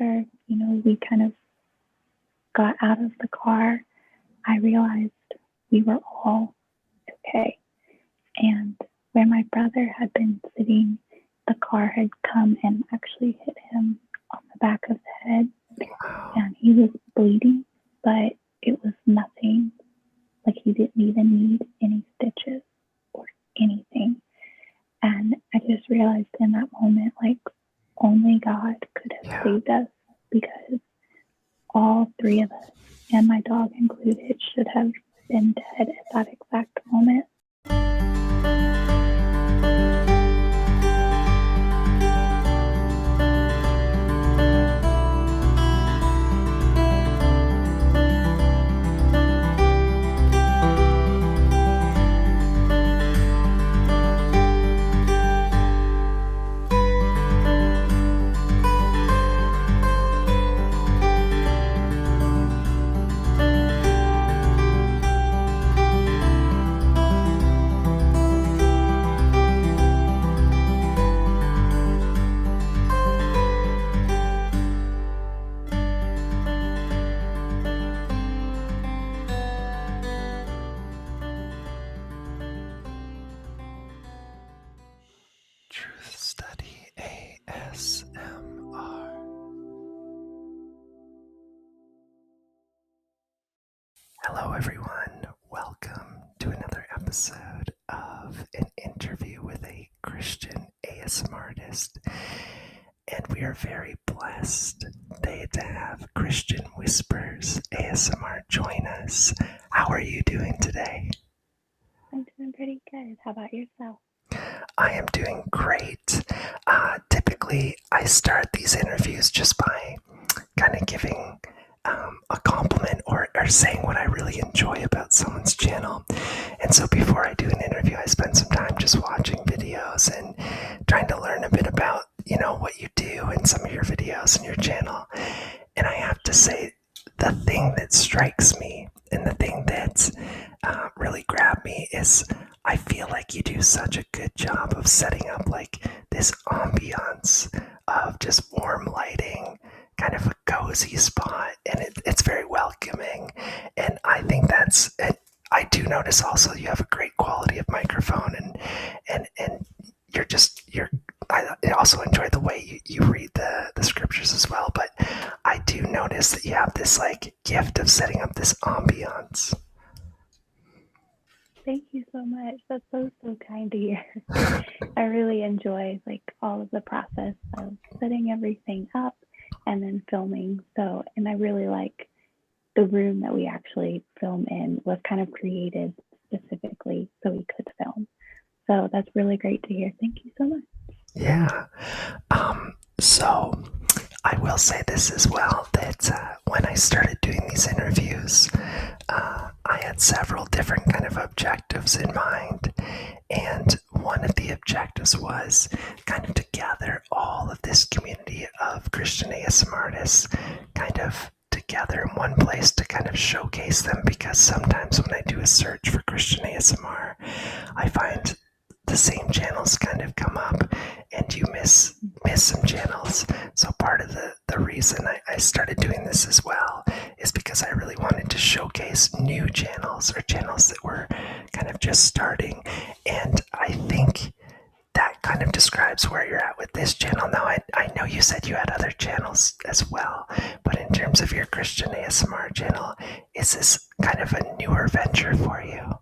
after, we kind of got out of the car, I realized we were all okay. And where my brother had been sitting, the car had come and actually hit him on the back of the head. And he was bleeding, but it was nothing. Like, he didn't even need any stitches or anything. And I just realized in that moment, like, only God could have saved us, because all three of us, and my dog included, should have been dead at that exact moment. Truth Study ASMR. Hello, everyone. Welcome to another episode of an interview with a Christian ASMRtist. And we are very blessed today to have Christian Whispers ASMR join us. How are you doing today? I'm doing pretty good. How about yourself? I am doing great. Typically, I start these interviews just by kind of giving a compliment or saying what I really enjoy about someone's channel. And so before I do an interview, I spend some time just watching videos and trying to learn a bit about, what you do in some of your videos and your channel. And I have to say, the thing that strikes me and the thing that's really grabbed me is I feel like you do such a good job of setting up like this ambiance of just warm lighting, kind of a cozy spot, and it's very welcoming. And I think I do notice also you have a great quality of microphone, and I also enjoy the way you read the scriptures as well, but I do notice that you have this like gift of setting up this ambiance. Thank you so much. That's so kind to hear. I really enjoy like all of the process of setting everything up and then filming. And I really like the room that we actually film in was kind of created specifically so we could film. So that's really great to hear. Thank you so much. Yeah. So I will say this as well, that when I started doing these interviews, I had several different kind of objectives in mind. And one of the objectives was kind of to gather all of this community of Christian ASMRtists kind of together in one place to kind of showcase them, because sometimes when I do a search for Christian ASMR, I find the same channels kind of come up and you miss some channels. So part of the reason I started doing this as well is because I really wanted to showcase new channels or channels that were kind of just starting. And I think that kind of describes where you're at with this channel. Now, I know you said you had other channels as well, but in terms of your Christian ASMR channel, is this kind of a newer venture for you?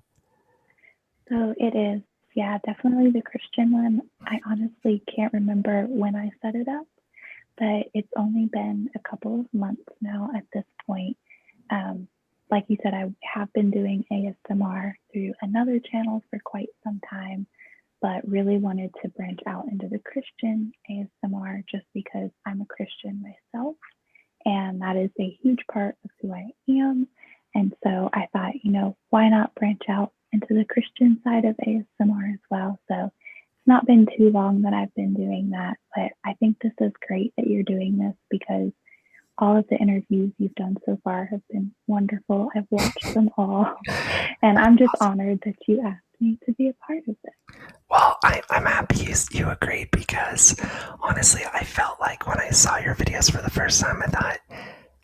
So it is. Yeah, definitely the Christian one. I honestly can't remember when I set it up, but it's only been a couple of months now at this point. Like you said, I have been doing ASMR through another channel for quite some time, but really wanted to branch out into the Christian ASMR just because I'm a Christian myself, and that is a huge part of who I am. And so I thought, why not branch out into the Christian side of ASMR as well. So it's not been too long that I've been doing that, but I think this is great that you're doing this, because all of the interviews you've done so far have been wonderful. I've watched them all, and I'm just honored that you asked me to be a part of this. Well, I'm happy you agreed because honestly, I felt like when I saw your videos for the first time, I thought,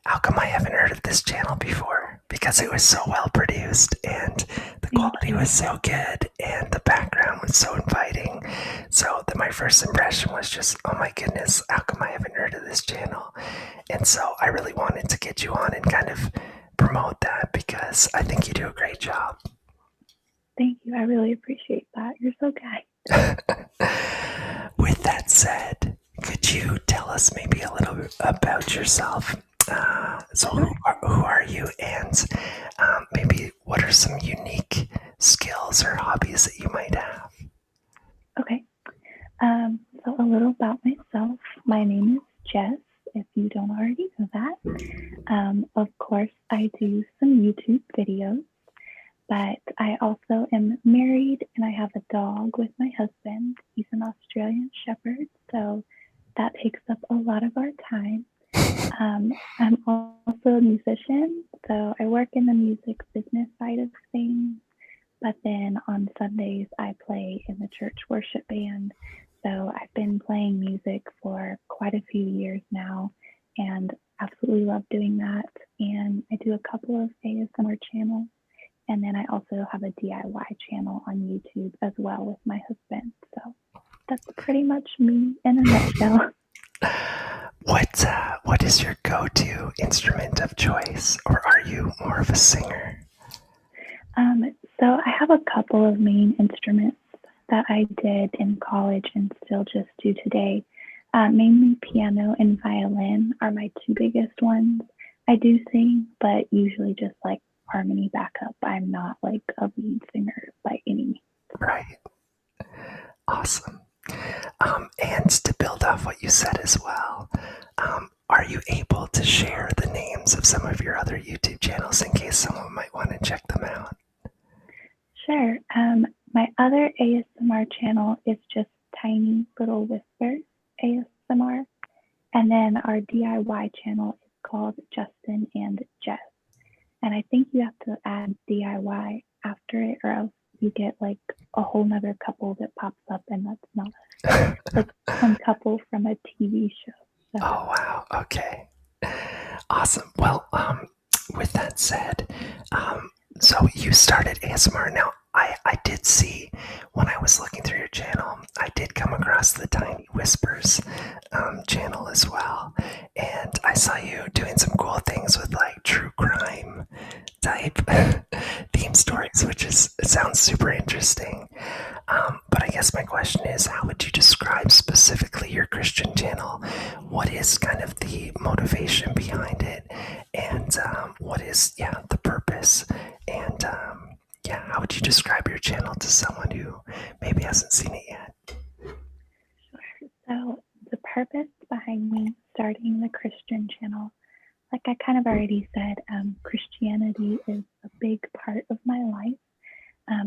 how come I haven't heard of this channel before? Because it was so well produced and the Thank quality you. was so good and the background was so inviting. So that my first impression was just, oh my goodness, how come I haven't heard of this channel? And so I really wanted to get you on and kind of promote that because I think you do a great job. Thank you. I really appreciate that. You're so kind. With that said, could you tell us maybe a little bit about yourself? So, Sure. who are you, and maybe what are some unique skills or hobbies that you might have? Okay. So a little about myself. My name is Jess, if you don't already know that. Of course, I do some YouTube videos, but I also am married and I have a dog with my husband. He's an Australian Shepherd, so that takes up a lot of our time. I'm also a musician, so I work in the music business side of things. But then on Sundays, I play in the church worship band. So I've been playing music for quite a few years now and absolutely love doing that. And I do a couple of ASMR channels. And then I also have a DIY channel on YouTube as well with my husband. So that's pretty much me in a nutshell. What is your go-to instrument of choice, or are you more of a singer? So I have a couple of main instruments that I did in college and still just do today. Mainly piano and violin are my two biggest ones. I do sing, but usually just like harmony backup. I'm not like a lead singer by any means. Right. Awesome. And to build off what you said as well, are you able to share the names of some of your other YouTube channels in case someone might want to check them out? Sure. My other ASMR channel is just Tiny Little Whispers ASMR. And then our DIY channel is called Justin and Jess. And I think you have to add DIY after it, or else you get like a whole nother couple that pops up, and that's not like some couple from a TV show. So. Oh wow, okay. Awesome. Well, with that said, so you started ASMR. Now, I did see when I was looking through your channel, I did come across the Tiny Whispers channel as well. And I saw you doing some cool things with like true crime type theme stories, which it sounds super interesting. But I guess my question is, how would you describe specifically your Christian channel? What is kind of the motivation behind it? And what is, the purpose? And how would you describe your channel to someone who maybe hasn't seen it yet? Sure. So the purpose behind me starting the Christian channel, like I kind of already said, Christianity is a big part of my life.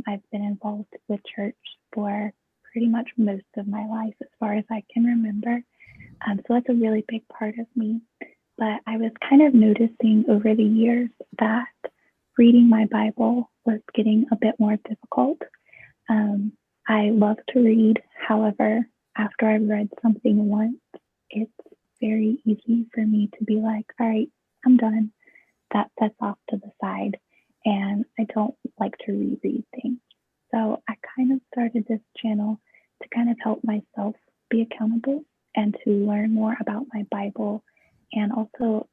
I've been involved with church for pretty much most of my life as far as I can remember. So that's a really big part of me. But I was kind of noticing over the years that reading my Bible was getting a bit more difficult. I love to read. However, after I've read something once, it's very easy for me to be like, all right, I'm done. That sets off to the side. And I don't like to reread things. So I kind of started this channel to kind of help myself be accountable and to learn more about my Bible, and also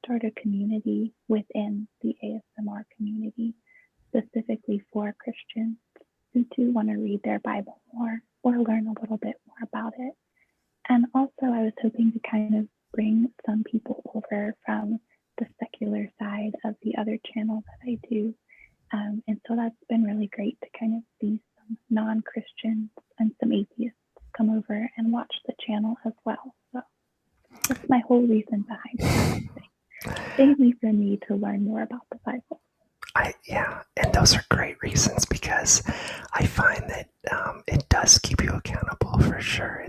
start a community within the ASMR community, specifically for Christians who do want to read their Bible more or learn a little bit more about it. And also I was hoping to kind of bring some people over from the secular side of the other channel that I do. And so that's been really great to kind of see some non-Christians and some atheists come over and watch the channel as well. So that's my whole reason behind it. Mainly for me to learn more about the Bible. And those are great reasons because I find that it does keep you accountable for sure.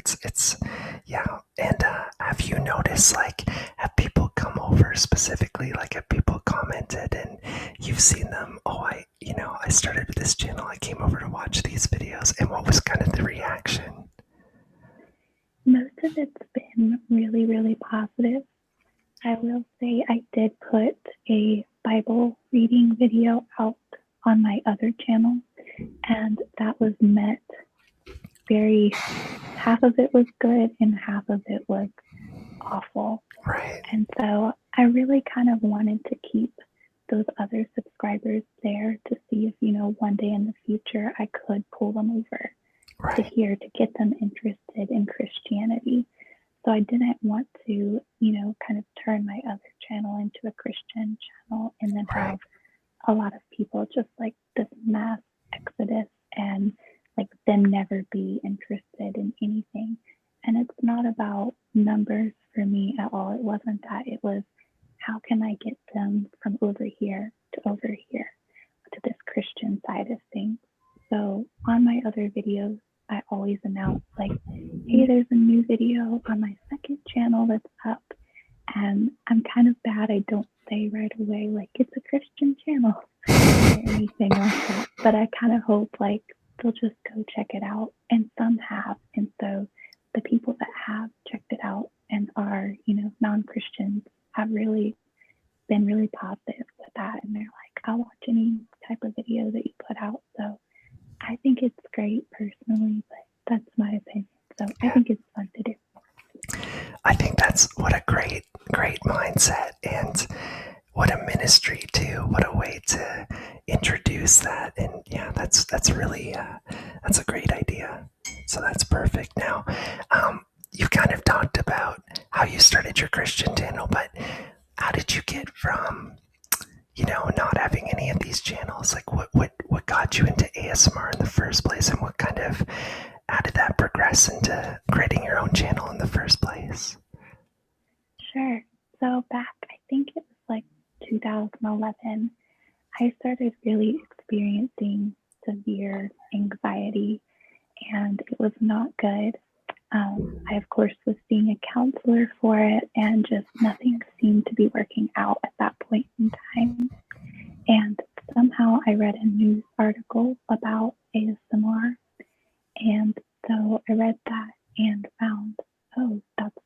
And have you noticed, like, have people come over specifically, like, have people commented and you've seen them? Oh, I started this channel, I came over to watch these videos, and what was kind of the reaction? Most of it's been really, really positive. I will say I did put a Bible reading video out on my other channel, and that was met half of it was good and half of it was awful. Right. And so I really kind of wanted to keep those other subscribers there to see if, one day in the future I could pull them over to here to get them interested in Christianity. So I didn't want to, kind of turn my other channel into a Christian channel and then have a lot of people just like this mass exodus and like them never be interested in anything. And it's not about numbers for me at all. It wasn't that. It was, how can I get them from over here to over here to this Christian side of things? So on my other videos, I always announce like, hey, there's a new video on my second channel that's up. And I'm kind of bad. I don't say right away, like, it's a Christian channel or anything like that. But I kind of hope like they'll just go check it out. And some have. And so the people that have checked it out and are, non-Christians have really been really positive with that. And they're like, I'll watch any type of video that you put out. So I think it's great personally, but that's my opinion. So I think it's fun to do. I think that's what a great mindset, and what a ministry too. What a way to introduce that. And yeah, that's really that's a great idea. So that's perfect. Now, you kind of talked about how you started your Christian channel, but how did you get from not having any of these channels? Like what got you into ASMR in the first place, and how did that progress into creating your own channel in the first place? Sure. So back, I think it was like 2011, I started really experiencing severe anxiety, and it was not good. I, of course, was seeing a counselor for it, and just nothing seemed to be working out at that point in time. And somehow I read a news article about ASMR. And so I read that and found, oh, that's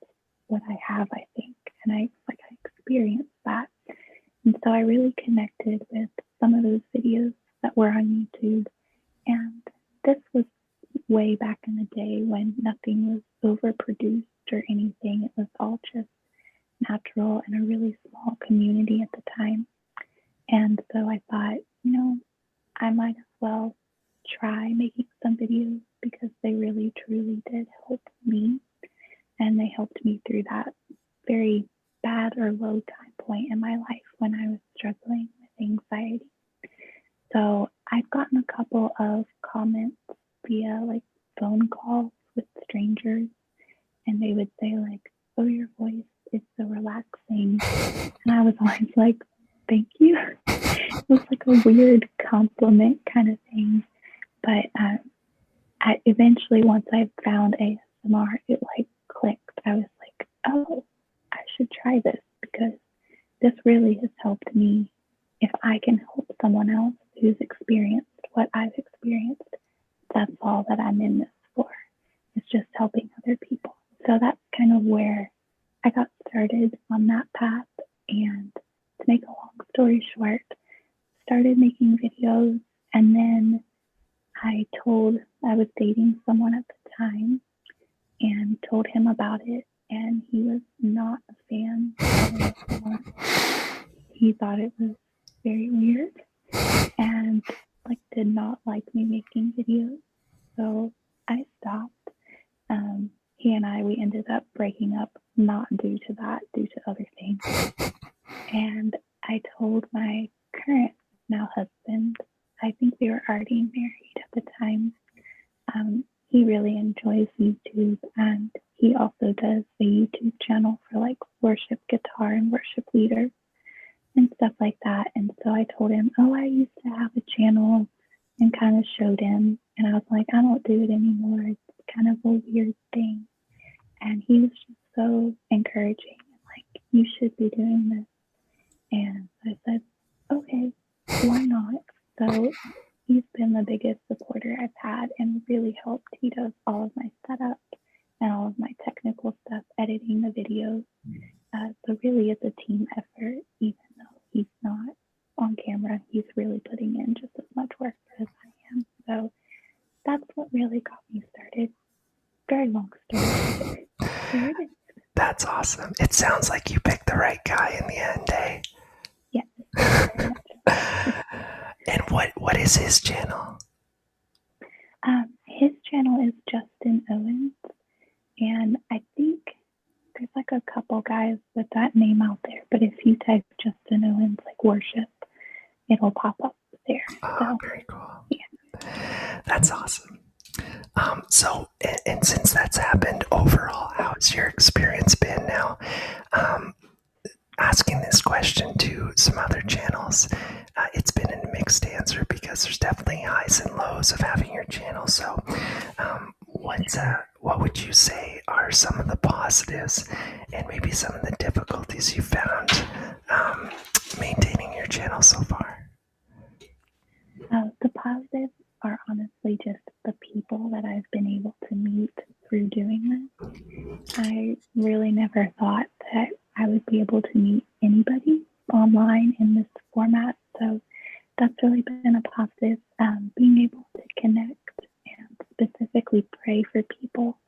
what I have, I think. And I experienced that. And so I really connected with some of those videos that were on YouTube. And this was way back in the day when nothing was overproduced or anything. It was all just natural and a really small community at the time. And so I thought, I might as well try making some videos because they really truly did help me. And they helped me through that very bad or low time point in my life when I was struggling with anxiety. So I've gotten a couple of comments via like phone calls with strangers, and they would say like, oh, your voice is so relaxing. And I was always like, thank you. It was like a weird compliment kind of thing. But I eventually, once I found ASMR, it like clicked. I was like, oh, I should try this because this really has helped me. If I can help someone else who's experienced what I've experienced, that's all that I'm in this for. It's just helping other people. So that's kind of where I got started on that path. And to make a long story short, started making videos, and then I was dating someone at the time and told him about it, and he was not a fan of it. He thought it was very weird and like did not like me making videos. So I stopped. He and we ended up breaking up, not due to that, due to other things. And I told my current now husband, I think we were already married at the time. He really enjoys YouTube, and he also does a YouTube channel for like worship guitar and worship leaders and stuff like that. And so I told him, oh, I used to have a channel, and kind of showed him. And I was like, I don't do it anymore. It's kind of a weird thing. And he was just so encouraging, like, you should be doing this. And I said, okay, why not? So he's been the biggest supporter I've had and really helped. He does all of my setup and all of my technical stuff, editing the videos. So really it's a team effort, even though he's not on camera. He's really putting in just as much work as I am. So that's what really got me started. Very long story. There it is. That's awesome. It sounds like you picked the right guy in the end, eh? Yeah. And what is his channel? His channel is Justin Owens, and I think there's like a couple guys with that name out there, but if you type Justin Owens like worship, it'll pop up there. Oh, so very cool. Yeah. That's awesome. So, and since that's happened, overall, how's your experience been now? Asking this question to some other channels, it's been a mixed answer because there's definitely highs and lows of having your channel. So, what would you say are some of the positives and maybe some of the difficulties you found maintaining your channel so far? The positives are honestly just the people that I've been able to meet through doing this. I really never thought that I would be able to meet anybody online in this format. So that's really been a positive. Being able to connect and specifically pray for people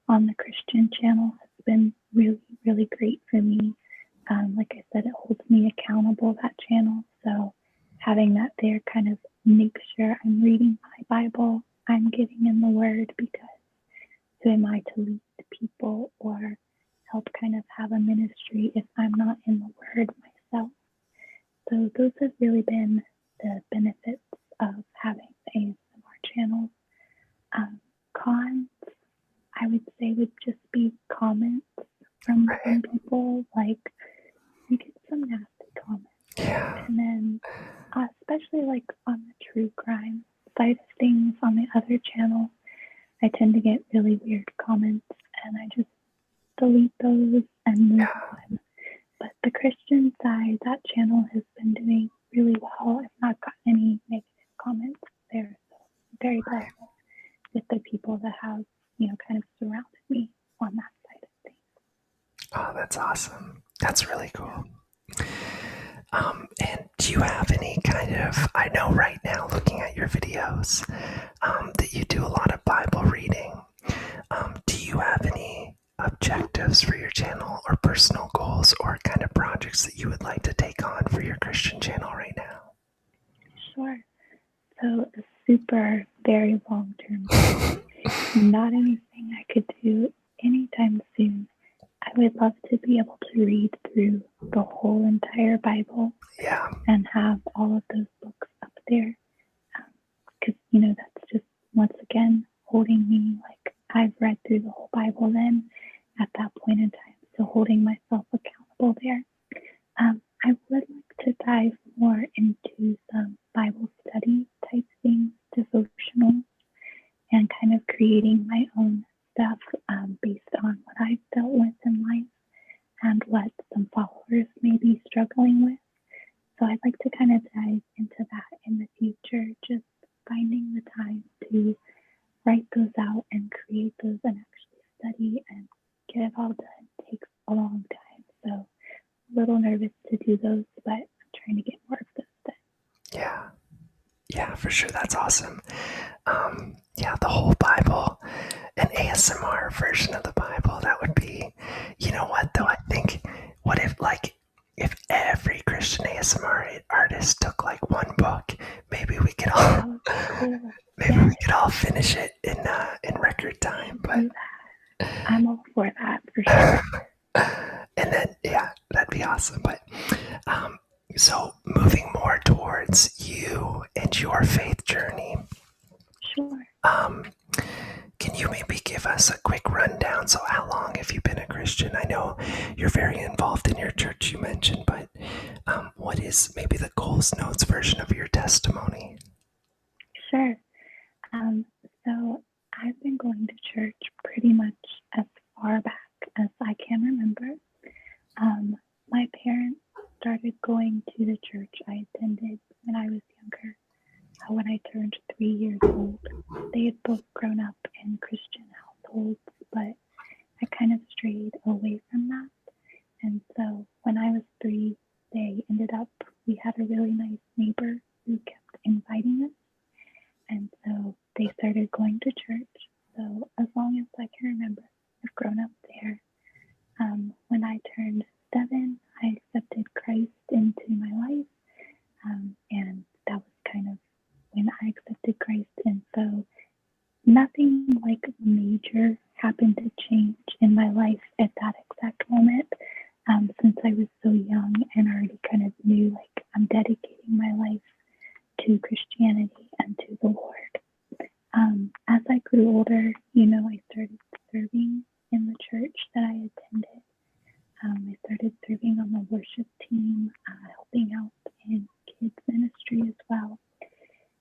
on the Christian channel has been really, really great for me. Like I said, it holds me accountable, that channel. So having that there kind of makes sure I'm reading my Bible, I'm getting in the Word, because who am I to lead people or help kind of have a ministry if I'm not in the Word myself? So those have really been the benefits of having the ASMR channel. Cons, I would say, would just be comments from some people. Like, you get some nasty comments. Yeah. And then, especially like on the true crime side of things on the other channel, I tend to get really weird comments and I just delete those and move on. But the Christian side, that channel has been doing really well. I've not gotten any negative comments there. So I'm very blessed with the people that have, kind of surrounded me on that side of things. Oh, that's awesome. That's really cool. And do you have any kind of, I know right now looking at your videos, that you do a lot of Bible reading. Do you have any objectives for your channel or personal goals or kind of projects that you would like to take on for your Christian channel right now? Sure. So a super, very long-term goal. Not anything I could do anytime soon. I would love to be able to read through the whole entire Bible and have all of those books up there. Because, that's just, once again, holding me, like, I've read through the whole Bible then at that point in time. So holding myself accountable there. I would like to dive more into some Bible study type things, devotional, and kind of creating my own stuff based on what I've dealt with in life and what some followers may be struggling with. So I'd like to kind of dive into that in the future, just finding the time to write those out and create those and actually study and get it all done. It takes a long time. So a little nervous to do those, but I'm trying to get more of those done. Yeah, for sure. That's awesome. The whole Bible, an ASMR version of the Bible, that would be, you know what though, I think, what if every Christian ASMR artist took like one book, maybe we could all, we could all finish it in record time. But I'm all for that, for sure. And then, that'd be awesome. But, so moving more towards you and your faith journey. Sure. Can you maybe give us a quick rundown? So how long have you been a Christian? I know you're very involved in your church, you mentioned, but what is maybe the Coles Notes version of your testimony? Sure. So I've been going to church pretty much as far back as I can remember. My parents started going to the church I attended when I was younger. when I turned 3 years old. They had both grown up in Christian households, but I kind of strayed away from that. And so when I was 3, we had a really nice neighbor who kept inviting us. And so they started going to church. So as long as I can remember, I've grown up there. When I turned 7, I accepted Christ into my life. And that was kind of when I accepted Christ. And so nothing like major happened to change in my life at that exact moment. Since I was so young and already kind of knew, like, I'm dedicating my life to Christianity and to the Lord. As I grew older, I started serving in the church that I attended. I started serving on the worship team, helping out in kids ministry as well,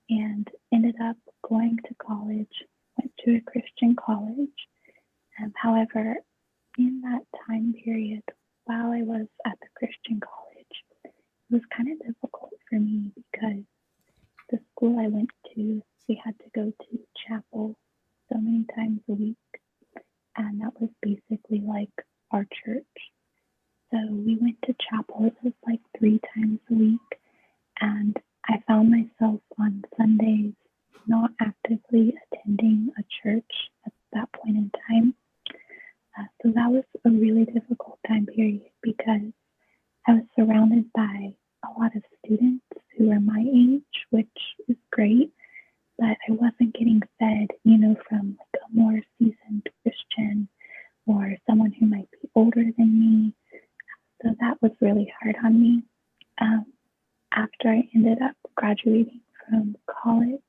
and ended up going to college, went to a Christian college. However, in that time period, while I was at the Christian college, it was kind of difficult for me because the school I went to, we had to go to chapel so many times a week, and that was basically like our church. So we went to chapel, it was like 3 times a week, and I found myself on Sundays not actively attending a church at that point in time. So that was a really difficult time period because I was surrounded by a lot of students who were my age, which is great, but I wasn't getting fed, from like a more seasoned Christian or someone who might be older than me. So that was really hard on me. After I ended up graduating from college,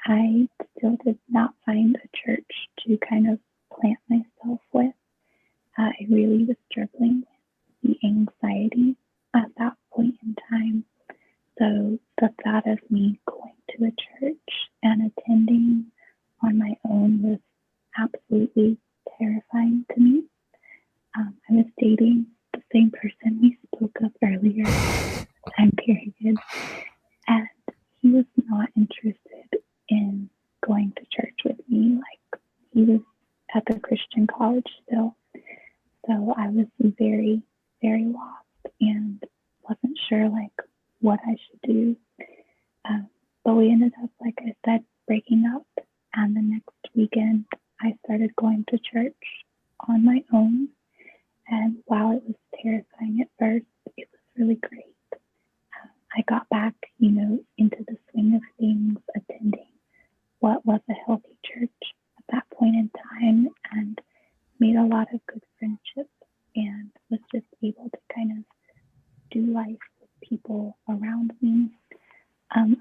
I still did not find a church to kind of plant myself with. I really was struggling with the anxiety at that point in time. So the thought of me going to a church and attending on my own was absolutely terrifying to me. I was dating the same person we spoke of earlier, time period, and he was not interested in going to church with me. Like, he was at the Christian college still. So I was very, very lost and wasn't sure like what I should do. But we ended up, like I said, breaking up. And the next weekend, I started going to church on my own. And while it was terrifying at first, it was really great. I got back, into the swing of things, attending what was a healthy church at that point in time, and made a lot of good friendships, and was just able to kind of do life with people around me.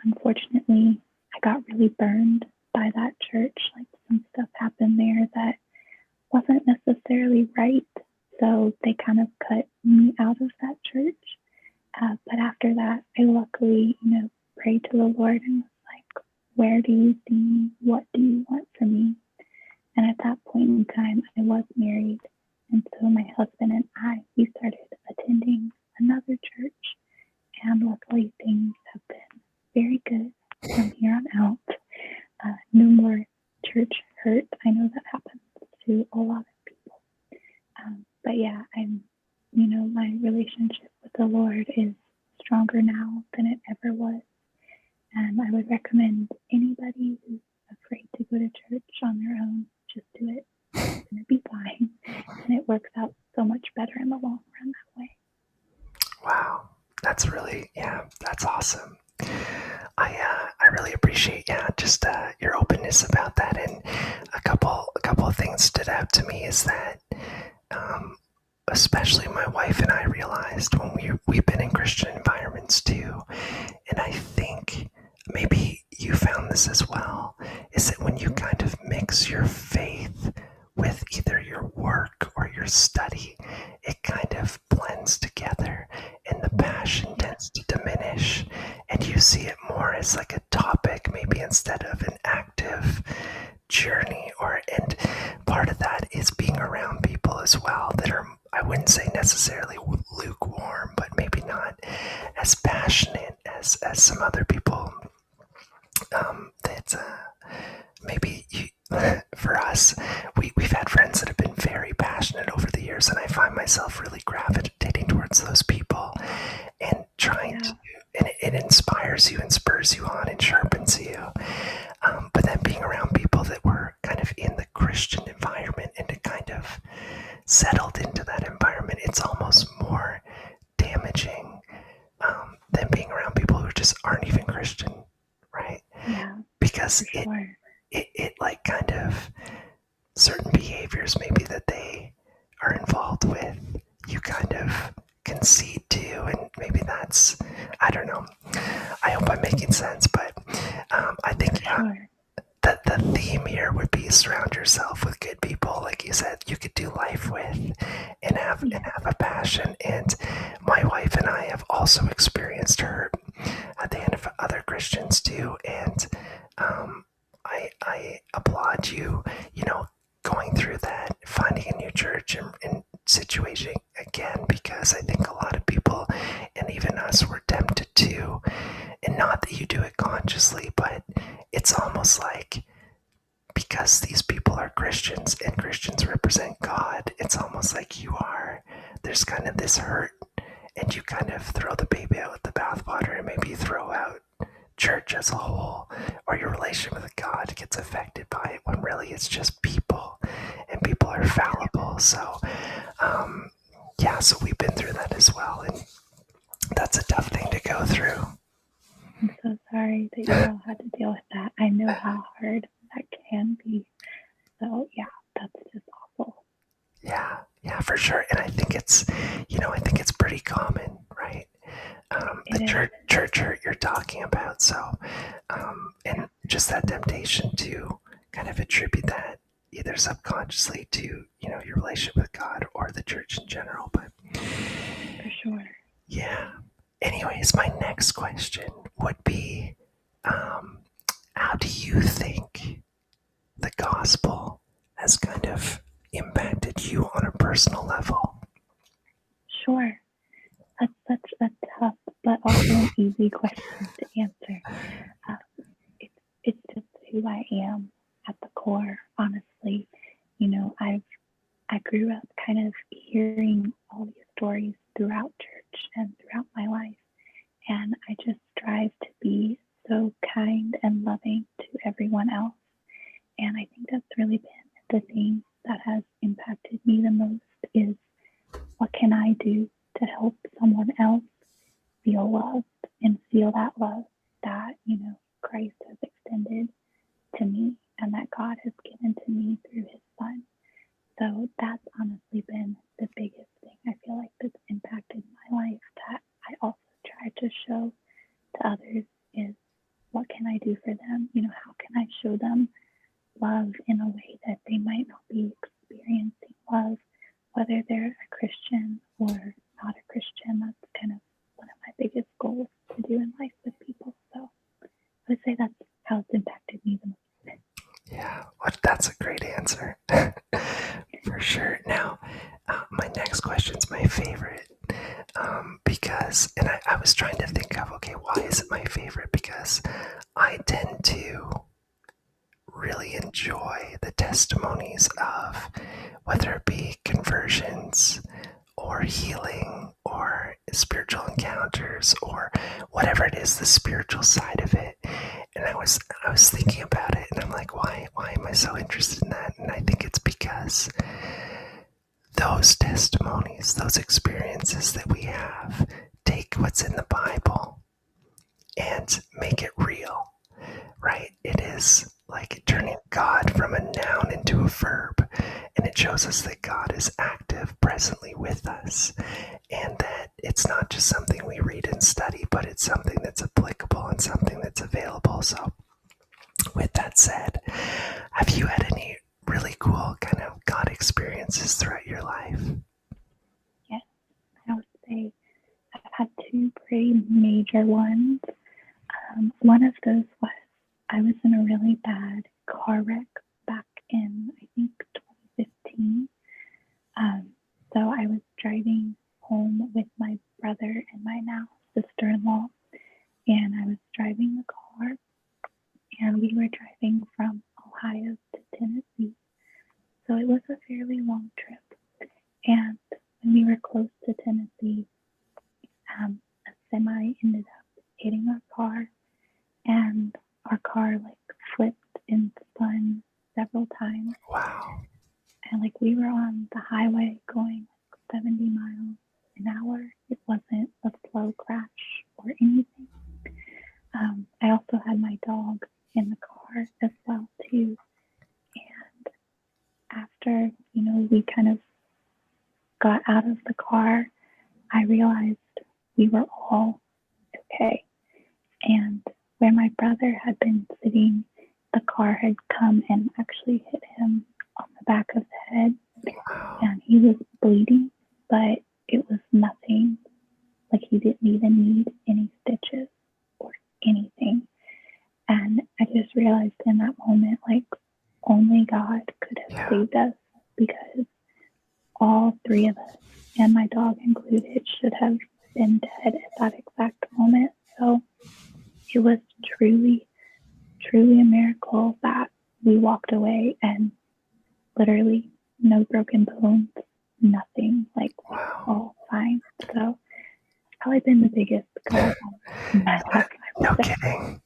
Unfortunately, I got really burned by that church. Like, some stuff happened there that wasn't necessarily right. So they kind of cut me out of that church. But after that, I luckily, prayed to the Lord and was like, where do you see me? What do you want from me? And at that point in time, I was married. And so my husband and I, we started attending another church. And luckily, things have been very good from here on out. No more church hurt. I know that happens to a lot of people. But yeah, my relationship with the Lord is stronger now than it ever was. And I would recommend anybody who's afraid to go to church on their own, just do it. It's going to be fine. And it works out so much better in the long run that way. Wow. That's awesome. I really appreciate just your openness about that. And a couple of things stood out to me is that especially my wife and I realized when we've been in Christian environments too, and I think maybe you found this as well, is that when you kind of mix your faith with either your work or your study, it kind of blends together and the passion tends to diminish, and you see it more as like a topic maybe instead of an active journey. And part of that is being around people as well that are, I wouldn't say necessarily lukewarm, but maybe not as passionate as some other people empowers you and spurs you on and sharpens you. But then being around people that were kind of in the Christian environment and to kind of settled into that environment, it's almost more damaging than being around people who just aren't even Christian, right? Yeah, Because for sure. it like kind of certain behaviors maybe that they are involved with, you kind of concede to, and maybe that's, I don't know. I hope I'm making sense, but I think Sure. that the theme here would be surround yourself with good people, like you said, you could do life with and have a passion. And my wife and I have also experienced hurt at the end of other Christians too, and I applaud you, going through that, finding a new church and situation again, because I think a lot of people, and even us, were tempted to, and not that you do it consciously, but it's almost like because these people are Christians and Christians represent God, it's almost like there's kind of this hurt, and you kind of throw the baby out with the bathwater, and maybe you throw out church as a whole, or your relationship with God gets affected by it, when really it's just people, and people are fallible. So so we've been through that as well, and that's a tough thing to go through. I'm so sorry that you all had to deal with that. I know how hard that can be. So yeah, that's just awful. Yeah, for sure. And I think it's pretty common, right? The church hurt you're talking about. So, and just that temptation to kind of attribute that either subconsciously to, your relationship with God or the church in general. But for sure. Yeah. Anyways, my next question would be, how do you think the gospel has kind of impacted you on a personal level? Sure. That's such a tough but also an easy question to answer. It's just who I am at the core, honestly. I grew up kind of hearing all these stories throughout church and throughout my life, and I just strive to be so kind and loving to everyone else. And I think that's really been the thing that has impacted me the most is, what can I do to help someone else feel loved and feel that love that, Christ has extended to me and that God has given to me through his son. So that's honestly been the biggest thing I feel like that's impacted my life, that I also try to show to others is, what can I do for them? How can I show them love in a way that they might not be experiencing love, whether they're a Christian or not a Christian. That's kind of one of my biggest goals to do in life with people. So I would say that's how it's impacted me the most. Yeah, well, that's a great answer. For sure. Now, my next question's my favorite, because, and I was trying to think of, okay, why is it my favorite? Because I tend to really enjoy the testimonies of, whether it be conversions or healing or spiritual encounters or whatever it is, the spiritual side of it. And I was thinking about it, and I'm like, why am I so interested in that? And I think it's because those testimonies, those experiences that we have, take what's in the Bible and make it real, right? It is like turning God from a noun into a verb, and it shows us that God is active presently with us, and that it's not just something we read and study, but it's something that's applicable and something that's available. So with that said, have you had any really cool kind of God experiences throughout your life? Yes, I would say I've had two pretty major ones. One of those was, I was in a really bad car wreck back in, I think, 2015. So I was driving home with my brother and my now sister-in-law, and I was driving the car, and we were driving from Ohio to Tennessee. So it was a fairly long trip. And when we were close to Tennessee, a semi ended up hitting our car, and our car like flipped and spun several times. Wow. And like we were on the highway going like 70 miles an hour. It wasn't a slow crash or anything. I also had my dog in the car as well too. And after, we kind of got out of the car, I realized we were all okay. And where my brother had been sitting, the car had come and actually hit him on the back of the head. Wow. And he was bleeding, but it was nothing. Like he didn't even need any stitches or anything. And I just realized in that moment, like only God could have saved us, because all three of us, and my dog included, should have been dead at that exact moment. So it was truly, truly a miracle that we walked away and literally no broken bones, nothing, like all fine. So it's probably been the biggest God in my life. No kidding.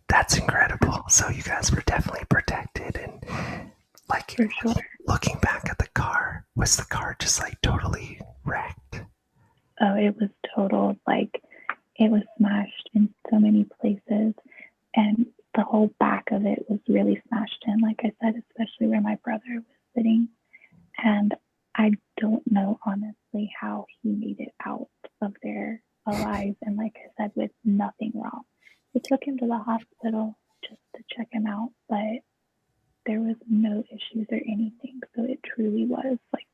That's incredible. So you guys were definitely protected, and like For sure. looking back at the car, was the car just like totally wrecked? Oh, it was total, like it was smashed in so many places, and the whole back of it was really smashed in, like I said, especially where my brother was sitting. And I don't know honestly how he made it out of there alive, and like I said, with nothing wrong. We took him to the hospital just to check him out, but there was no issues or anything. So it truly was like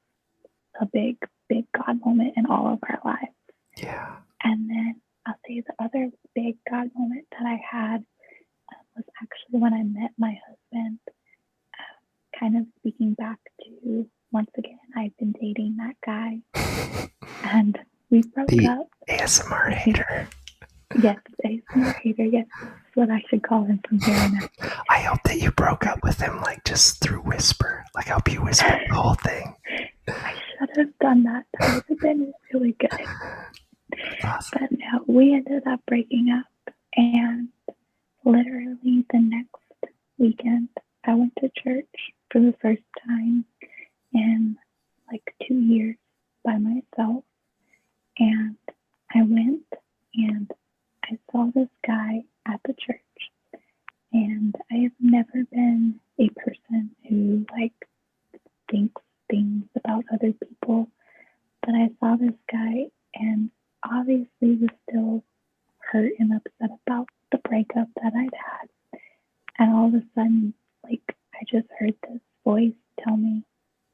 a big, big God moment in all of our lives. Yeah. And then I'll say the other big God moment that I had was actually when I met my husband. Kind of speaking back to, once again, I've been dating that guy, and we broke up. ASMR hater. Yes, ASMR hater. Yes, that's what I should call him from here on out. I hope that you broke up with him like just through whisper. Like I hope you whispered the whole thing. I should have done that. That would have been really good. Awesome. But no, we ended up breaking up, and literally the next weekend, I went to church for the first time in like 2 years by myself. And I went and I saw this guy at the church. And I have never been a person who like thinks things about other people. But I saw this guy and obviously was still hurt and upset about the breakup that I'd had. And all of a sudden, like, I just heard this voice tell me,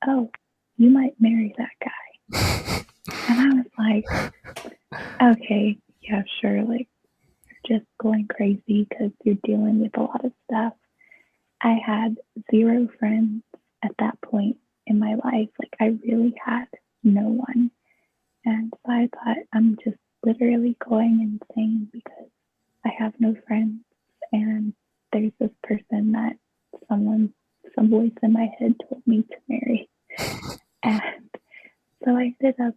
"Oh, you might marry that guy." And I was like, okay, yeah, sure. Like, you're just going crazy because you're dealing with a lot of stuff. I had 0 friends at that point in my life. Like, I really had no one. And so I thought, I'm just literally going insane because I have no friends. And there's this person that some voice in my head told me to marry. And so I ended up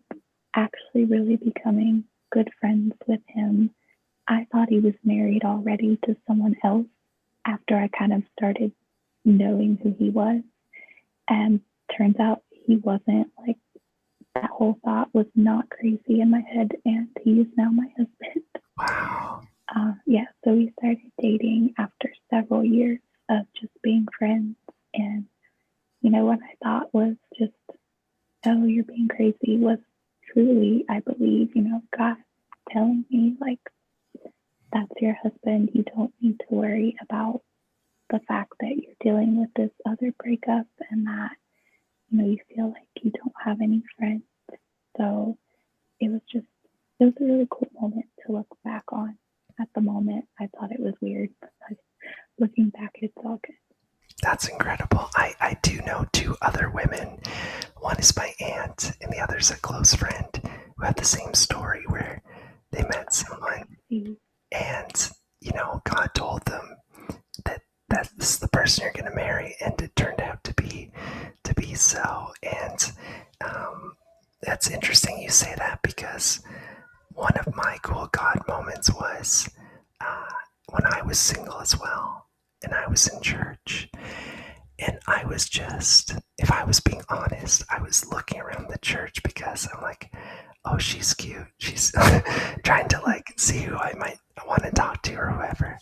actually really becoming good friends with him. I thought he was married already to someone else after I kind of started knowing who he was. And turns out he wasn't. Like, that whole thought was not crazy in my head, and he is now my husband. Wow. Yeah, so we started dating after several years of just being friends. And, what I thought was just, oh, you're being crazy, was truly, I believe, God telling me, like, that's your husband. You don't need to worry about the fact that you're dealing with this other breakup and that, you feel like you don't have any friends. So it was a really cool moment to look back on. At the moment, I thought it was weird, but looking back, it's all good. That's incredible. I do know 2 other women. One is my aunt, and the other's a close friend who had the same story where they met someone, and God told them that this is the person you're going to marry, and it turned out to be so. And that's interesting you say that, because one of my cool God moments was when I was single as well, and I was in church, and I was just, if I was being honest, I was looking around the church because I'm like, oh, she's cute. She's trying to like see who I might want to talk to or whoever.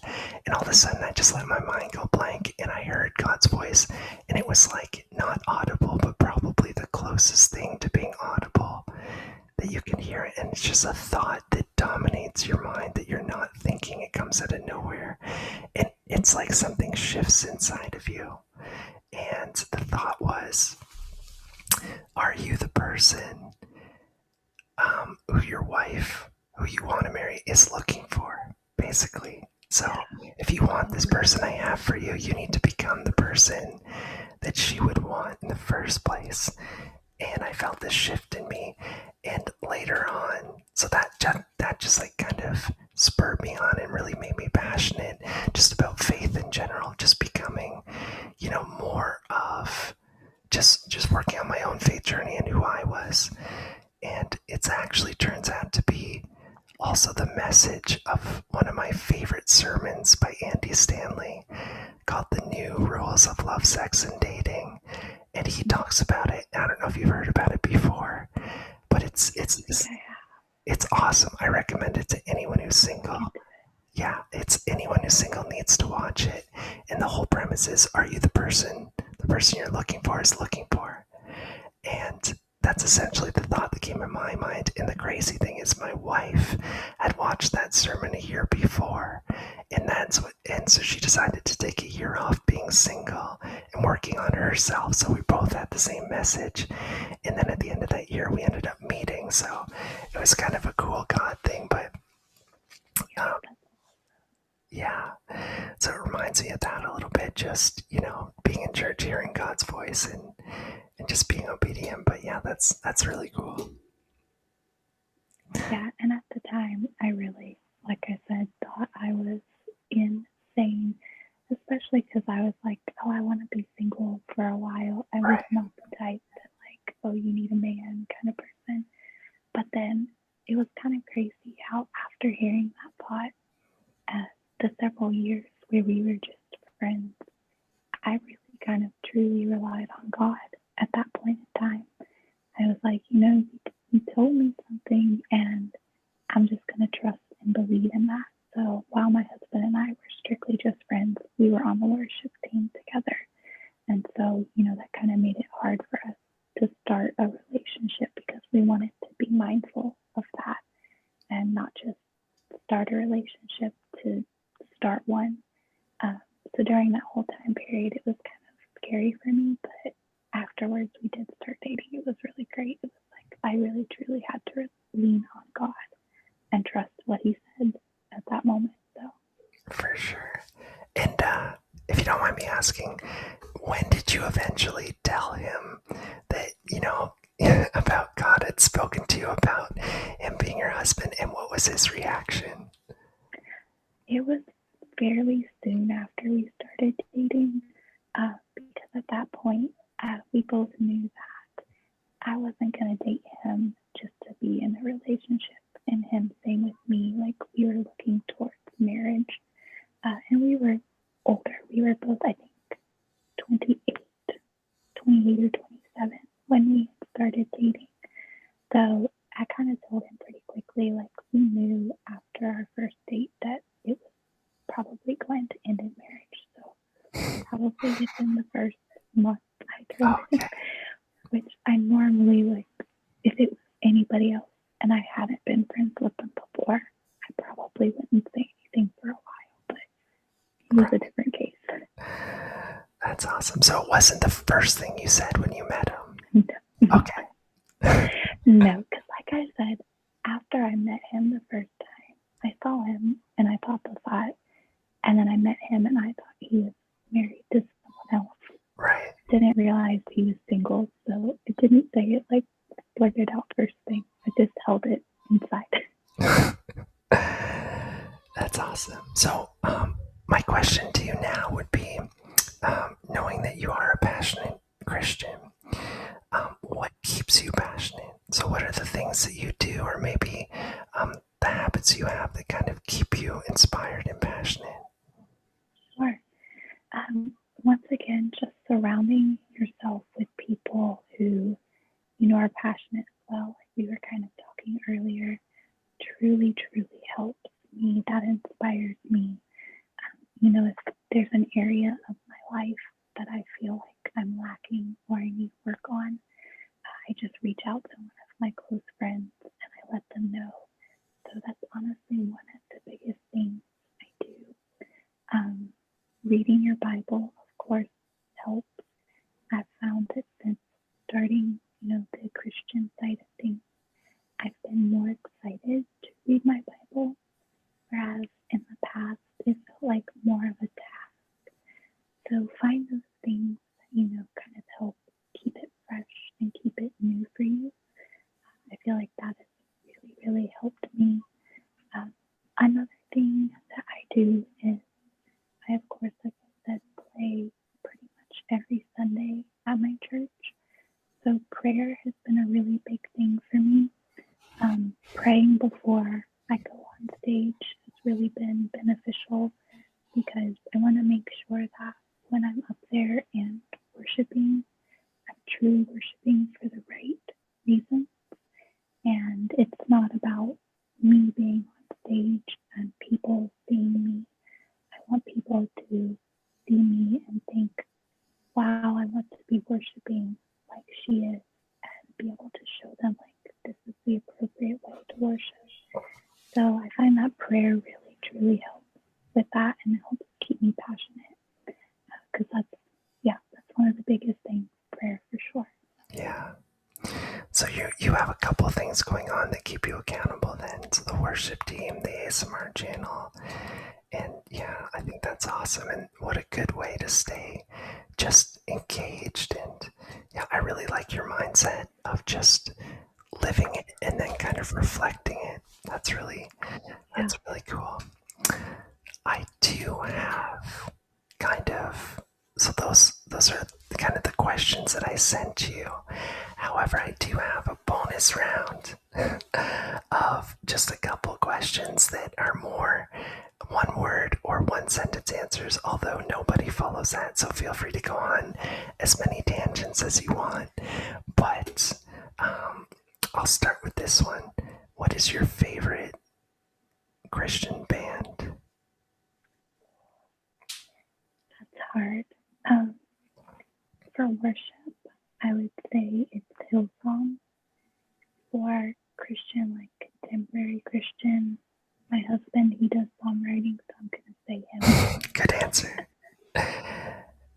And all of a sudden, I just let my mind go blank, and I heard God's voice, and it was like not audible, but probably the closest thing to being audible that you can hear it. And it's just a thought that dominates your mind that you're not thinking. It comes out of nowhere, and it's like something shifts inside of you. And the thought was, are you the person who your wife, who you want to marry, is looking for, basically? So if you want this person I have for you, you need to become the person that she would want in the first place. And I felt this shift in me. And later on, so that just like kind of spurred me on and really made me passionate just about faith in general, just becoming, more of just working on my own faith journey and who I was. And it's actually turns out to be also the message of one of my favorite sermons by Andy Stanley called The New Rules of Love, Sex, and Dating. And he talks about it. I don't know if you've heard about it before, but it's awesome. I recommend it to anyone who's single. Yeah, it's anyone who's single needs to watch it. And the whole premise is, are you the person you're looking for is looking for? And that's essentially the thought that came in my mind. And the crazy thing is, my wife had watched that sermon a year before, and so she decided to take a year off being single and working on herself. So we both had the same message. And then at the end of that year, we ended up meeting. So it was kind of a cool God thing, but yeah. So it reminds me of that a little bit, just, being in church, hearing God's voice and just being obedient. But yeah, that's really cool. Yeah, and at the time, I really, like I said, thought I was insane, especially because I was like, oh, I want to be single for a while. I was not the type that like, oh, you need a man kind of person. But then it was kind of crazy how after hearing that thought, the several years where we were just friends, I really kind of truly relied on God at that point in time. I was like, you told me something, and I'm just going to trust and believe in that. So while my husband and I were strictly just friends, we were on the worship team together. And so, that kind of made it hard for us to start a relationship because we wanted to be mindful of that and not just start a relationship to start one. So during that whole time period, it was kind of scary for me, but afterwards we did start dating. It was really great. It was like I really truly had to lean on God and trust what he said at that moment. So for sure. And if you don't mind me asking, when did you eventually tell him that about God had spoken to you about him being your husband, and what was his reaction? It was fairly soon after we started dating, because at that point we both knew that I wasn't going to date him just to be in a relationship, and him same with me. Like, we were looking towards marriage, and we were older. We were both, I think, 28 or 27 when we started dating. So I kind of told him pretty quickly, like, we knew after our first date that it was probably going to end in marriage. So probably within the first month I told him, which I normally, like, if it was anybody else and I hadn't been friends with them before, I probably wouldn't say anything for a while, but it was a different case. That's awesome. So it wasn't the first thing you said when you met him? No. Okay. No, because like I said, after I met him the first time, I saw him and I thought the thought, and then I met him and I thought he was married to someone else. Right. Didn't realize he was single, so I didn't say it like blurted out first thing. I just held it inside. That's awesome. So my question to you now would be, knowing that you are a passionate Christian, what keeps you passionate? So what are the things that you do, or maybe the habits quotes you have that kind of keep you inspired and passionate? Sure. Once again, just surrounding yourself with people who, are passionate as well, like we were kind of talking earlier, truly, truly helps me. That inspires me. If there's an area of my life that I feel like I'm lacking or I need work on, I just reach out to one of my close friends and I let them know. So that's honestly one of the biggest things I do. Reading your Bible, of course, helps. I've found that since starting, the Christian side of things, I've been more excited to read my Bible, whereas in the past, it felt like more of a task. So find those things that, kind of help keep it fresh and keep it new for you. I feel like that has really, really helped me. Another thing that I do is I, of course, like I said, play pretty much every Sunday at my church. So prayer has been a really big thing for me. Praying before I go on stage has really been beneficial because I want to make sure that when I'm up there and worshiping, I'm truly worshiping for the right reasons. And it's not about me being on stage and people seeing me. I want people to see me and think, wow, I want to be worshiping like she is, and be able to show them like this is the appropriate way to worship. So I find that prayer really, truly helps with that and it helps keep me passionate because that's one of the biggest things, prayer for sure. Yeah. So you have a couple of things going on that keep you accountable then. So the worship team, the ASMR channel, and yeah, I think that's awesome. And what a good way to stay just engaged. And yeah, I really like your mindset of just living it and then kind of reflecting it. That's really cool. I do have kind of, so those are kind of the questions that I sent you. However, I do have a bonus round of just a couple questions that are more one word or one sentence answers, although nobody follows that, so feel free to go on as many tangents as you want. But I'll start with this one. What is your favorite Christian band? That's hard. For worship, I would say it's Hillsong. For Christian, like contemporary Christian, my husband, he does songwriting, so I'm going to say him. Good answer.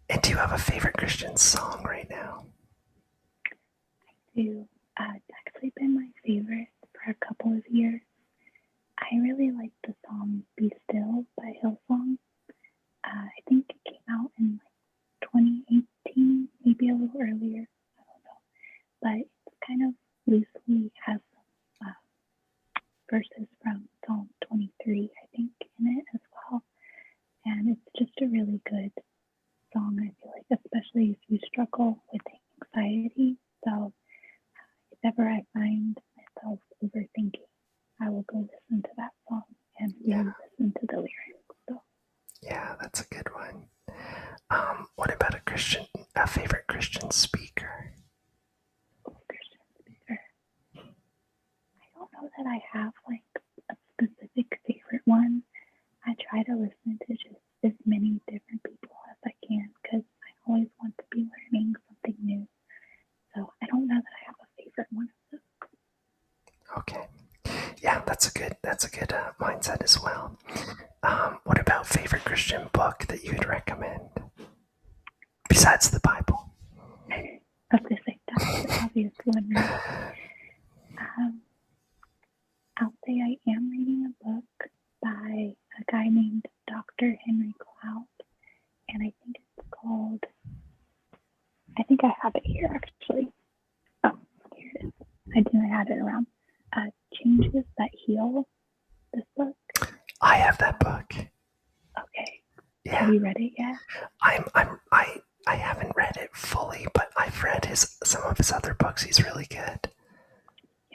And do you have a favorite Christian song right now? I do. It's actually been my favorite for a couple of years. I really like the song Be Still by Hillsong. I think it came out in like 2018, maybe a little earlier. I don't know. But it's kind of loosely has some verses from Psalm 23, I think, in it as well. And it's just a really good song, I feel like, especially if you struggle with anxiety. So if ever I find myself overthinking, I will go listen to that song and really listen to the lyrics. So. Yeah, that's a good one. What about a favorite Christian speaker? Christian speaker. I don't know that I have like a specific favorite one. I try to listen to just as many different people as I can because I always want to be learning something new. So I don't know that I have a favorite one of those. Okay. Yeah, that's a good mindset as well. What about favorite Christian book that you would recommend besides the Bible? Of course, like that's the obvious one, right? I'll say I am reading a book by a guy named Dr. Henry Cloud, and I think it's called, I think I have it here actually. Oh, here it is. I didn't have it around. Changes That Heal, this book. I have that book. Okay. Yeah. Have you read it yet? I haven't read it fully, but I've read some of his other books. He's really good.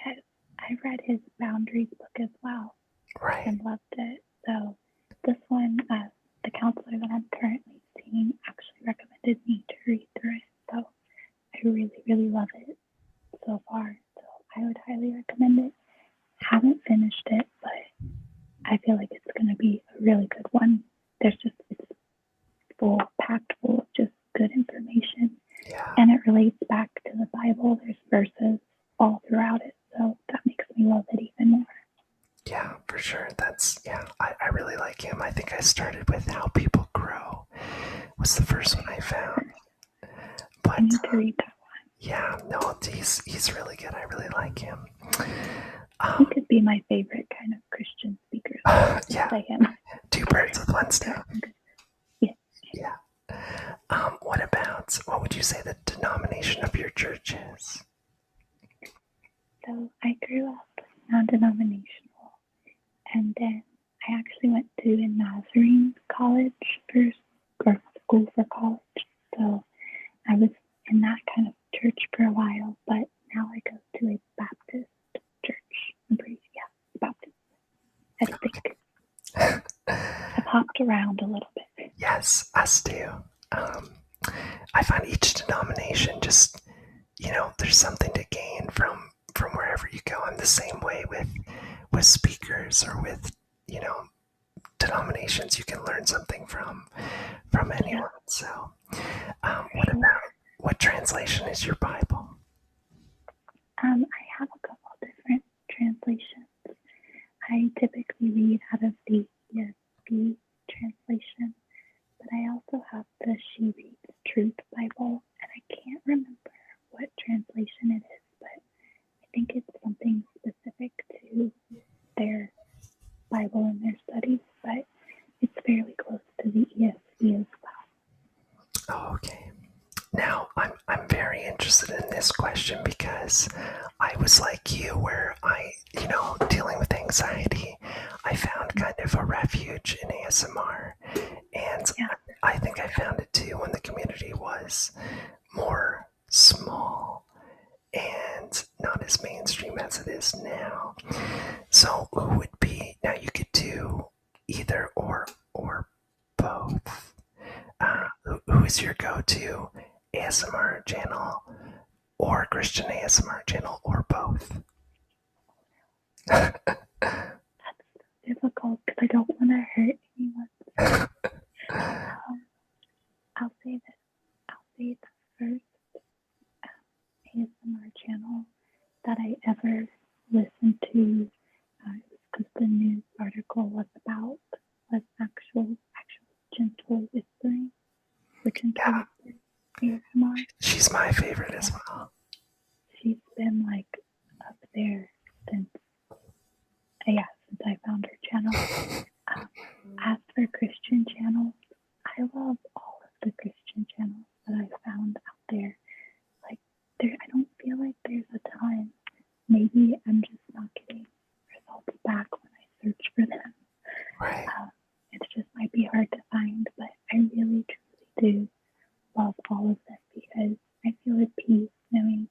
Yes, I read his Boundaries book as well. Right. and loved it. So this one, the counselor that I'm currently seeing actually recommended me to read through it. So I really, really love it so far. So I would highly recommend it. Haven't finished it, but I feel like it's going to be a really good one. It's packed full of just good information. Yeah. And it relates back to the Bible. There's verses all throughout it. So that makes me love it even more. Yeah, for sure. I really like him. I think I started with How People Grow was the first one I found. But I need to read that one. yeah, no, he's really good. I really like him. He could be my favorite kind of Christian speaker. Yeah, like him. two birds with one stone. Yeah. Yeah. What would you say the denomination of your church is? So I grew up non-denominational, and then I actually went to a Nazarene college or school for college. So I was in that kind of church for a while, but now I go to a Baptist church. I'm pretty, Baptist. I think. I've hopped around a little bit. Yes, us too. I find each denomination just, there's something to gain from wherever you go. I'm the same way with speakers or with, denominations. You can learn something from anyone. Yeah. So, what translation is your Bible? I have a couple different translations. I typically read out of the ESV translation, but I also have the She Reads Truth Bible, and I can't remember what translation it is, but I think it's something specific to their Bible and their studies, but it's fairly close to the ESV as well. Oh, okay. Now, I'm very interested in this question because I was like you, where dealing with anxiety, I found kind of a refuge in ASMR. And yeah. I think I found it too when the community was more small and not as mainstream as it is now. So who would be, now you could do either or both. Who is your go-to ASMR channel or Christian ASMR channel or both? That's difficult because I don't want to hurt anyone. I'll say the first ASMR channel that I ever listened to, because the news article was actual gentle whispering, ASMR. She's my favorite as well. She's been up there since I found her channel. As for Christian channels, I love all of the Christian channels that I found out there. I don't feel like there's a ton. Maybe I'm just not getting results back when I search for them. Right. It just might be hard to find, but I really, truly do love all of them because I feel at peace knowing,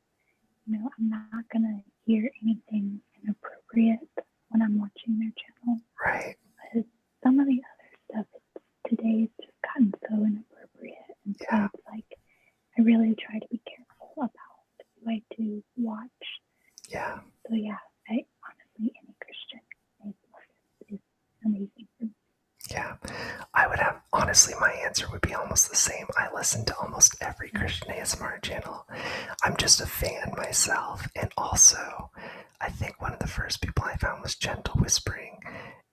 I'm not going to hear anything inappropriate when I'm watching their channel. Right. But some of the other stuff today has just gotten so inappropriate. And so it's I really try to be careful about who I do watch. Yeah. So I honestly, any Christian is amazing for me. Yeah, I would have, honestly, my answer would be almost the same. I listen to almost every Christian ASMR channel. I'm just a fan myself. And also, I think one of the first people I found was Gentle Whispering.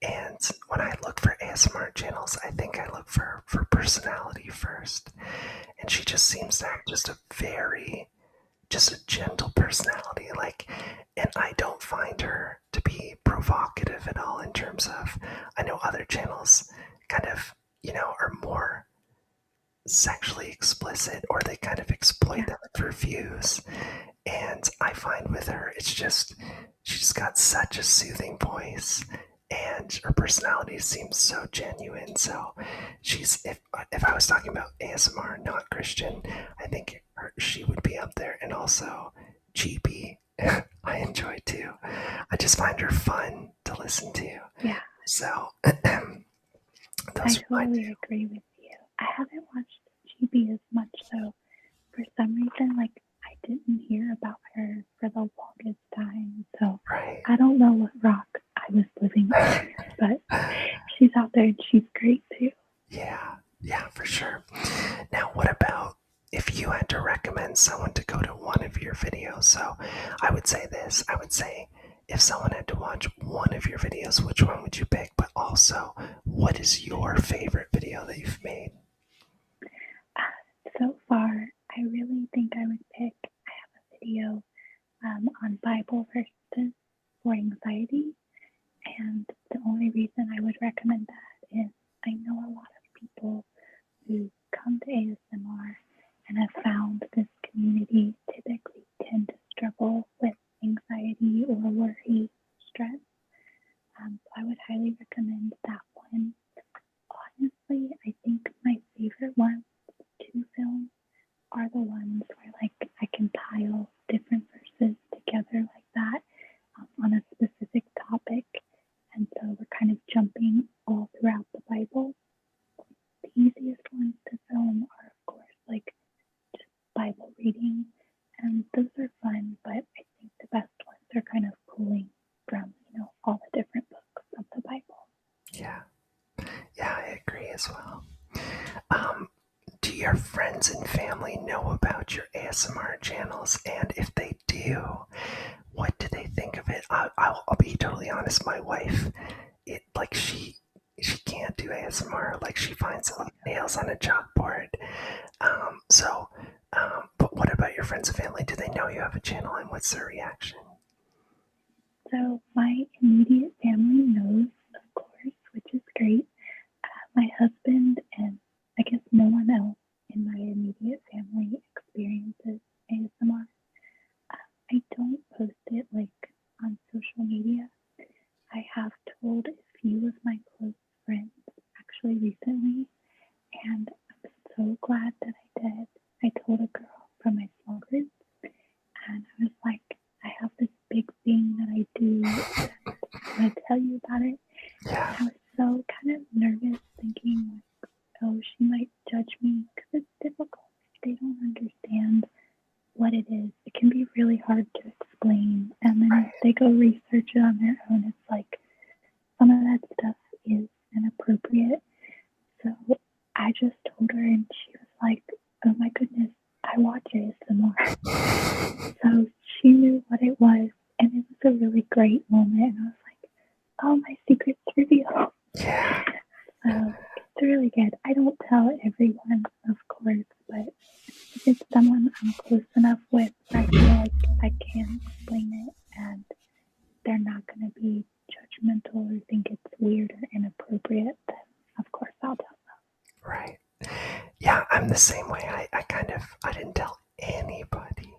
And when I look for ASMR channels, I think I look for personality first. And she just seems to have just a gentle personality. And I don't find her to be provocative at all in terms of, I know other channels kind of, are more sexually explicit or they kind of exploit them for views. And I find with her, she's got such a soothing voice and her personality seems so genuine. So if I was talking about ASMR, not Christian, I think she would be up there. And also cheapy, I enjoy too. I just find her fun to listen to. Yeah, So I those are my totally agree with you. I haven't watched GB as much though. For some reason, like I didn't hear about her for the longest time. So right. I don't know what rock I was living under, but she's out there and she's great too. Yeah, for sure. Now, what about if you had to recommend someone to go to one of your videos? So I would say this. I would say if someone had to watch one of your videos, which one would you pick? But also, what is your favorite video that you've made? So far, I really think I would pick. I have a video on Bible verses for anxiety, and the only reason I would recommend that is I know a lot of people who come to ASMR and have found this community typically tend to struggle with anxiety or worry, stress. So I would highly recommend that one. Honestly, I think my favorite ones to film are the ones where like I can pile different verses together like that on a specific topic. And so we're kind of jumping all throughout the Bible. The easiest ones to film are, of course, like just Bible reading, and those are fun, but I think the best ones are kind of pulling from, all the different books of the Bible. Yeah, I agree as well. Do your friends and family know about your ASMR channels? And if they do, what do they think of it? I'll be totally honest. My wife, she can't do ASMR. Like she finds it like nails on a chalkboard. But what about your friends and family? Do they know you have a channel, and what's their reaction? So my immediate family knows, of course, which is great. My husband and I guess no one else in my immediate family experiences ASMR. I don't post it like on social media. I have told a few of my close friends actually recently, and I'm so glad that I did. I told a girl from my small group, and I was like, I have this big thing that I do, and I want to tell you about it. Yeah. And I was so kind of nervous, thinking like, oh, she might judge me because it's difficult. They don't understand what it is. It can be really hard to explain, and then if they go research it on their own, it's like some of that stuff is inappropriate. So I just told her, and she was like, oh my goodness, I watch ASMR. So she knew what it was, and it was a really great moment. And I was like, oh, my secret's revealed. Yeah. So it's really good. I don't tell everyone, of course, but if it's someone I'm close enough with, I feel like I can explain it, and they're not going to be judgmental or think it's weird or inappropriate, then of course I'll tell them. Right. Yeah, I'm the same way. I didn't tell anybody.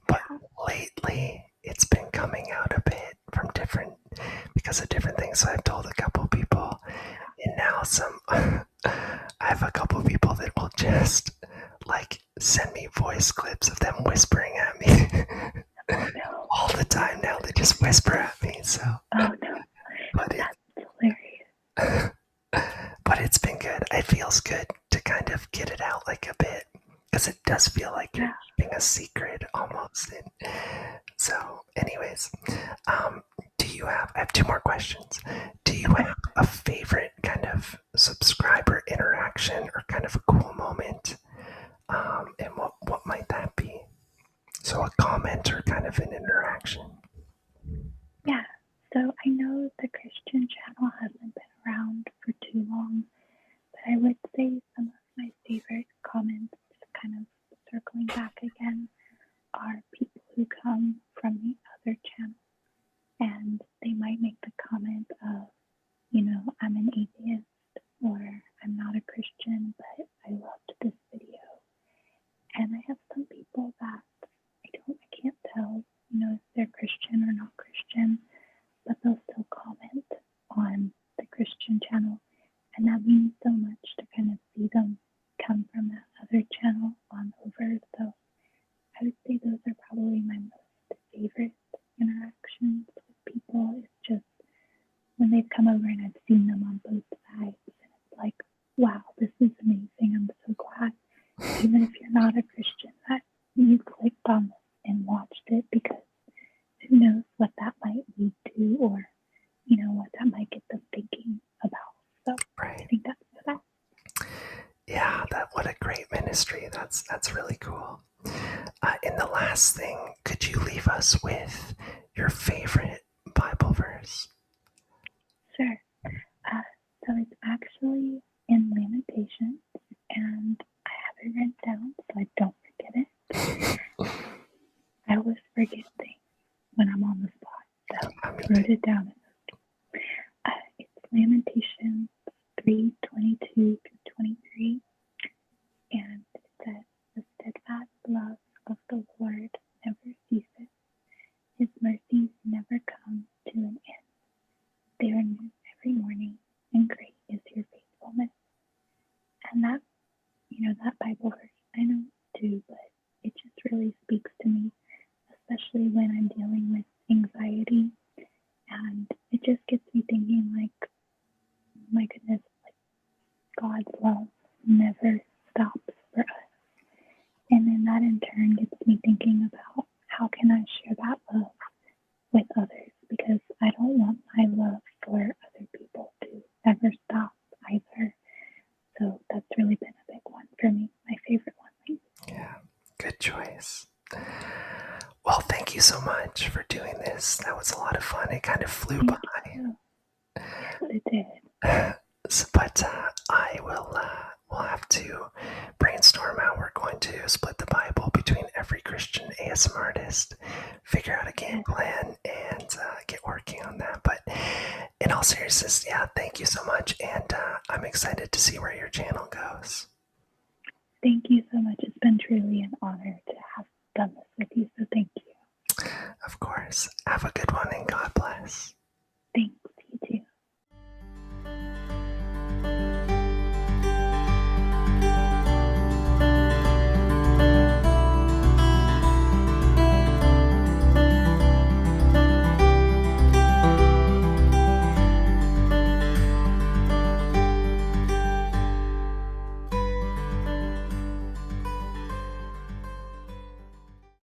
But lately, it's been coming out a bit because of different things. So I've told a couple people, and now I have a couple people that will just like send me voice clips of them whispering at me. Oh no. All the time now. They just whisper at me. So. Oh no. But that's hilarious. But it's been good. It feels good to kind of get it out like a bit, because it does feel like you're keeping a secret almost. And so, anyways, I have two more questions. Do you have a favorite kind of subscriber interaction or kind of a cool moment? And what might that be? So a comment or kind of an interaction. Yeah. So I know the Christian channel hasn't been around for too long, but I would say some of my favorite comments, kind of circling back again, are people who come from the other channel, and they might make the comment of, I'm an atheist, or I'm not a Christian, but I loved this video. And I have some people that I can't tell, if they're Christian or not Christian, but they'll still comment on the Christian channel. And that means so much to kind of see them come from that other channel on over. So I would say those are probably my over and I've seen them on both sides. And it's like, wow, this is amazing. I'm so glad, even if you're not a Christian, that you clicked on this and watched it, because who knows what that might lead to, or, what that might get them thinking about. So Right. I think that's that. Yeah, what a great ministry. That's really cool. In the last thing, could you leave us with your favorite Bible verse? Sure. So it's actually in Lamentations, and I have it written down so I don't forget it. I always forget things when I'm on the spot, so I wrote it down. It's Lamentations 3:22-23, and it says, "The steadfast love of the Lord never ceases; His mercies never come to an end. They are new every morning, and great is your faithfulness." And that, that Bible verse, I know too, but it just really speaks to me, especially when I'm dealing with anxiety. And it just gets me thinking, like, my goodness, like, God's love never stops for us. And then that in turn gets me thinking about, how can I share that love with others? Because I don't want my love for other people to ever stop either. So that's really been a big one for me, my favorite one lately. Yeah, good choice. Well, thank you so much for doing this. That was a lot of fun. It kind of flew by. Yes, it did. But we'll have to brainstorm how we're going to split the Bible between every Christian ASMRtist, figure out a game plan, and get working on that. But in all seriousness, yeah, thank you so much, and I'm excited to see where your channel goes. Thank you so much. It's been truly an honor to have done this with you, so thank you. Of course. Have a good one, and God bless.